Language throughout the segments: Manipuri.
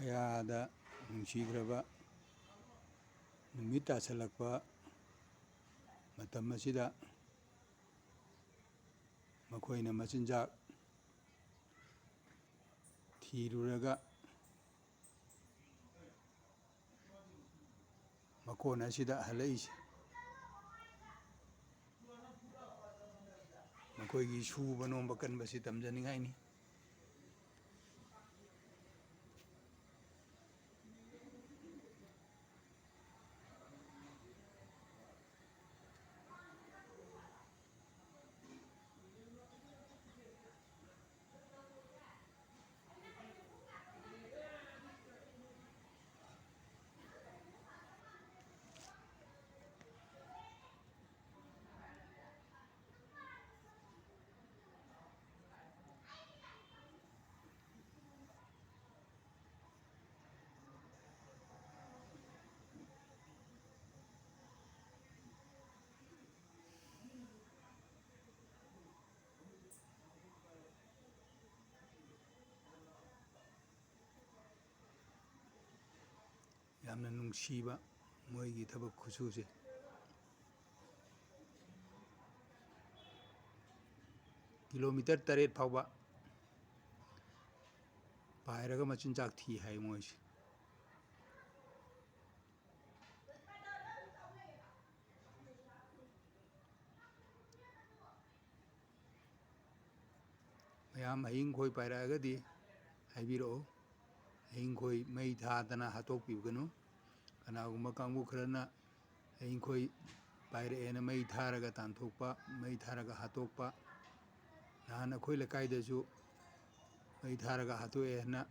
ꯀꯌꯥꯗ ꯅꯨꯡꯁꯤꯈ꯭ꯔꯕ ꯅꯨꯃꯤꯠ ꯇꯥꯁꯜꯂꯛꯄ ꯃꯇꯝ ꯑꯁꯤꯗ ꯃꯈꯣꯏꯅ ꯃꯆꯤꯟꯖꯥꯛ ꯊꯤꯔꯨꯔꯒ ꯃꯀꯣꯟ ꯑꯁꯤꯗ ꯍꯜꯂꯛꯏꯁꯦ ꯃꯈꯣꯏꯒꯤ ꯁꯨꯕ ꯅꯣꯝꯕ ꯀꯟꯕꯁꯤ ꯇꯝꯖꯅꯤꯡꯉꯥꯏꯅꯤ꯫ ꯌꯥꯝꯅ ꯅꯨꯡꯁꯤꯕ ꯃꯣꯏꯒꯤ ꯊꯕꯛ ꯈꯨꯁꯨꯁꯦ꯫ ꯀꯤꯂꯣꯃꯤꯇꯔ 8 ꯐꯥꯎꯕ ꯄꯥꯏꯔꯒ ꯃꯆꯤꯟꯖꯥꯛ ꯊꯤ ꯍꯥꯏ ꯃꯣꯏꯁꯦ꯫ ꯃꯌꯥꯝ ꯍꯌꯤꯡ ꯈꯣꯏ ꯄꯥꯏꯔꯛꯑꯒꯗꯤ ꯍꯥꯏꯕꯤꯔꯛꯑꯣ꯫ ꯍꯌꯤꯡ ꯈꯣꯏ ꯃꯩ ꯊꯥꯗꯅ ꯍꯥꯠꯇꯣꯛꯄꯤꯒꯅꯨ꯫ ꯀꯅꯥꯒꯨꯝꯕ ꯀꯥꯡꯕꯨ ꯈꯔꯅ ꯍꯌꯤꯡ ꯈꯣꯏ ꯄꯥꯏꯔꯛꯑꯦꯅ ꯃꯩ ꯊꯥꯔꯒ ꯇꯥꯟꯊꯣꯛꯄ, ꯃꯩ ꯊꯥꯔꯒ ꯍꯥꯠꯇꯣꯛꯄ꯫ ꯅꯍꯥꯟ ꯑꯩꯈꯣꯏ ꯂꯩꯀꯥꯏꯗꯁꯨ ꯃꯩ ꯊꯥꯔꯒ ꯍꯥꯠꯇꯣꯛꯑꯦꯅ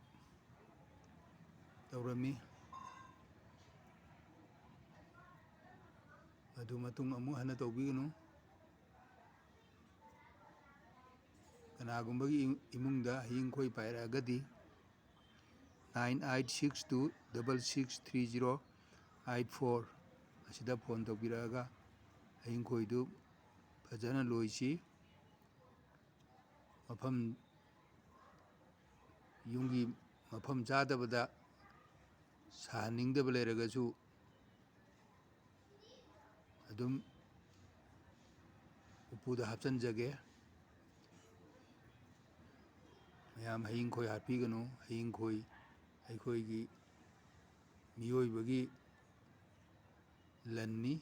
ꯇꯧꯔꯝꯃꯤ꯫ ꯑꯗꯨ ꯃꯇꯨꯡ ꯑꯃꯨꯛ ꯍꯟꯅ ꯇꯧꯕꯤꯒꯅꯨ꯫ ꯀꯅꯥꯒꯨꯝꯕꯒꯤ ꯏꯃꯨꯡꯗ ꯍꯌꯤꯡ ꯈꯣꯏ ꯄꯥꯏꯔꯛꯑꯒꯗꯤ 9862663084 ꯑꯁꯤꯗ ꯐꯣꯟ ꯇꯧꯕꯤꯔꯛꯑꯒ ꯍꯌꯤꯡ ꯈꯣꯏꯗꯨ ꯐꯖꯅ ꯂꯣꯏꯁꯤ꯫ ꯌꯨꯝꯒꯤ ꯃꯐꯝ ꯆꯥꯗꯕꯗ ꯁꯥꯍꯟꯅꯤꯡꯗꯕ ꯂꯩꯔꯒꯁꯨ ꯑꯗꯨꯝ ꯎꯄꯨꯗ ꯍꯥꯞꯆꯟꯖꯒꯦ꯫ ꯃꯌꯥꯝ ꯍꯌꯤꯡ ꯈꯣꯏ ꯍꯥꯠꯄꯤꯒꯅꯨ꯫ ꯍꯌꯤꯡ ꯈꯣꯏ ꯑꯩꯈꯣꯏꯒꯤ ꯃꯤꯑꯣꯏꯕꯒꯤ ꯂꯟꯅꯤ꯫